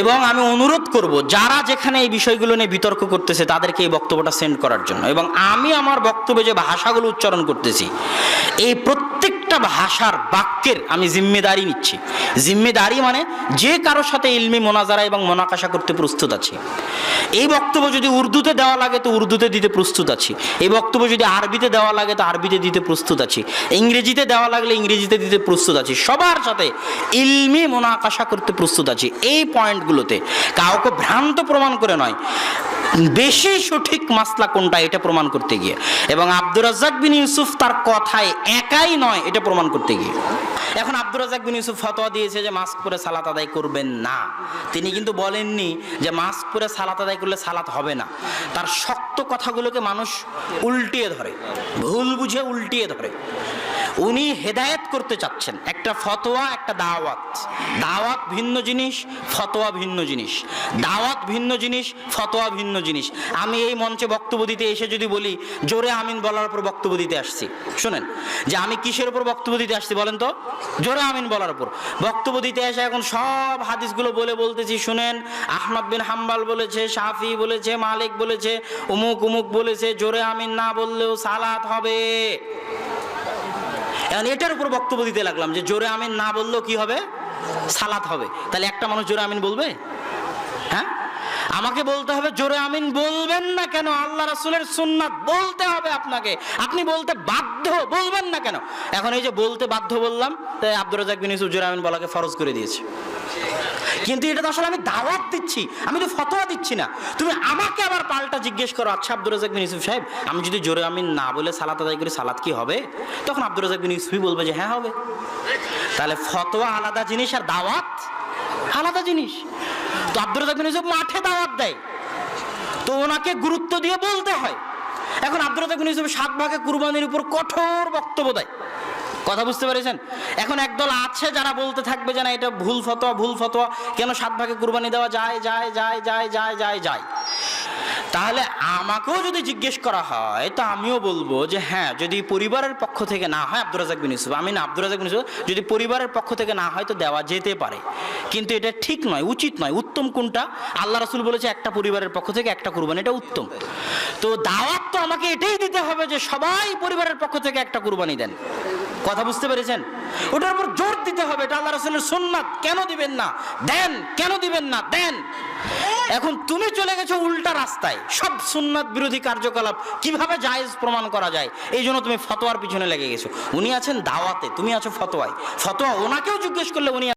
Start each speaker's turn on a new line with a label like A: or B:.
A: এবং আমি অনুরোধ করব যারা যেখানে এই বিষয়গুলো নিয়ে বিতর্ক করতেছে তাদেরকে এই বক্তব্যটা সেন্ড করার জন্য। এবং আমি আমার বক্তব্যে যে ভাষাগুলো উচ্চারণ করতেছি এই প্রত্যেকটা ভাষার বাক্যের আমি জিম্মেদারি নিচ্ছি। জিম্মেদারি মানে যে কারোর সাথে ইলমি মোনাজারা এবং মোনাকাশা করতে প্রস্তুত আছি। এই বক্তব্য যদি উর্দুতে দেওয়া লাগে তো উর্দুতে দিতে প্রস্তুত আছি। এই বক্তব্য যদি আরবিতে দেওয়া লাগে তো আরবিতে দিতে প্রস্তুত আছি। ইংরেজিতে দেওয়া লাগলে ইংরেজিতে দিতে প্রস্তুত আছি। সবার সাথে ইলমি মোনাকাশা করতে প্রস্তুত আছি। এই পয়েন্টগুলোতে কাউকে ভ্রান্ত প্রমাণ করে নয়, বেশি সঠিক মাসলা কোনটা এটা প্রমাণ করতে গিয়ে, এবং আব্দুর রাজ্জাক বিন ইউসুফ তার কথায় একাই নয় এটা প্রমাণ করতে গিয়ে। এখন আব্দুর রাজ্জাক বিন ইউসুফ ফতোয়া দিয়েছে যে মাস্ক পরে সালাত আদায় করবেন না। তিনি কিন্তু বলেননি যে মাস্ক পরে সালাত আদায় করলে সালাত হবে না। তার শক্ত কথাগুলোকে মানুষ উল্টিয়ে ধরে, ভুল বুঝে উল্টিয়ে ধরে। উনি হেদায়েত করতে চাচ্ছেন। একটা ফতোয়া একটা দাওয়াত, দাওয়াত ভিন্ন জিনিস, ফতোয়া ভিন্ন জিনিস। দাওয়াত ভিন্ন জিনিস, ফতোয়া ভিন্ন জিনিস। আমি এই মঞ্চে বক্তব্য দিতে এসে যদি বলি জোরে আমিন বলার উপর বক্তব্য দিতে আসছি, শোনেন যে আমি কিসের উপর বক্তব্য দিতে আসছি বলেন তো? জোরে আমিন বলার উপর বক্তব্য দিতে এসে এখন সব হাদিসগুলো বলতেছি, শুনেন আহমদ বিন হাম্বাল বলেছে, শাফি বলেছে, মালিক বলেছে, উমুক উমুক বলেছে, জোরে আমিন না বললেও সালাত হবে। এখন এটার উপর বক্তব্য দিতে লাগলাম যে জোরে আমিন না বললেও কি হবে? সালাত হবে। তাহলে একটা মানুষ জোরে আমিন বলবে? হ্যাঁ, আমাকে বলতে হবে জোরে আমিন বলবেন না কেন? আল্লাহ রাসূলের সুন্নাত বলতে হবে আপনাকে, আপনি বলতে বাধ্য, বলবেন না কেন? এখন এই যে বলতে বাধ্য বললাম, তাই আব্দুর রাজ্জাক বিন ইউসুফ জোরে আমিন বলাকে ফরজ করে দিয়েছে। কিন্তু এটা তো আসলে আমি দাওয়াত দিচ্ছি, আমি তো ফতোয়া দিচ্ছি না। তুমি আমাকে আবার পাল্টা জিজ্ঞেস করো, আচ্ছা আব্দুর রাজ্জাক বিন ইউসুফ সাহেব, আমি যদি জোরে আমিন না বলে সালাত আদায় করি সালাত কি হবে? তখন আব্দুর রাজ্জাক বিন ইউসুফই বলবে যে হ্যাঁ হবে। তাহলে ফতোয়া আলাদা জিনিস আর দাওয়াত আলাদা জিনিস। তো আব্দুর রাজ্জাক বিন ইউসুফ মাঠে দাওয়াত দেয়, তো ওনাকে গুরুত্ব দিয়ে বলতে হয়। এখন আব্দুর রাজ্জাক বিন ইউসুফ 7 ভাগে কুরবানির উপর কঠোর বক্তব্য দেয়। কথা বুঝতে পেরেছেন? এখন একদল আছে যারা বলতে থাকবে যে না এটা ভুল ফতোয়া, ভুল ফতোয়া, কেন 7 ভাগে কুরবানি দেওয়া যায় যায় যায় যায় যায় যায় যায়। তাহলে আমাকেও যদি জিজ্ঞেস করা হয় তো আমিও বলবো যে হ্যাঁ, যদি পরিবারের পক্ষ থেকে না হয়, আব্দুর রাজ্জাক বিন ইউসুফ, আমি না আব্দুর রাজ্জাক বিন ইউসুফ, যদি পরিবারের পক্ষ থেকে না হয় তো দেওয়া যেতে পারে। কিন্তু এটা ঠিক নয়, উচিত নয়। উত্তম কোনটা? আল্লাহ রাসূল বলেছে একটা পরিবারের পক্ষ থেকে একটা কুরবানি, এটা উত্তম। তো দাওয়াত তো আমাকে এটাই দিতে হবে যে সবাই পরিবারের পক্ষ থেকে একটা কুরবানি দেন। কথা বুঝতে পেরেছেন? ওটার উপর জোর দিতে হবে, এটা আল্লাহ রাসূলের সুন্নাত, কেন দিবেন না? দেন। কেন দিবেন না? দেন। এখন তুমি চলে গেছো উল্টা রাস্তায়, সব সুন্নাত বিরোধী কার্যকলাপ কিভাবে জায়েজ প্রমাণ করা যায় এই জন্য তুমি ফতোয়ার পিছনে লেগে গেছো। উনি আছেন দাওয়াতে, তুমি আছো ফতোয়ায়। ফতোয়া ওনাকেও জিজ্ঞেস করলে উনি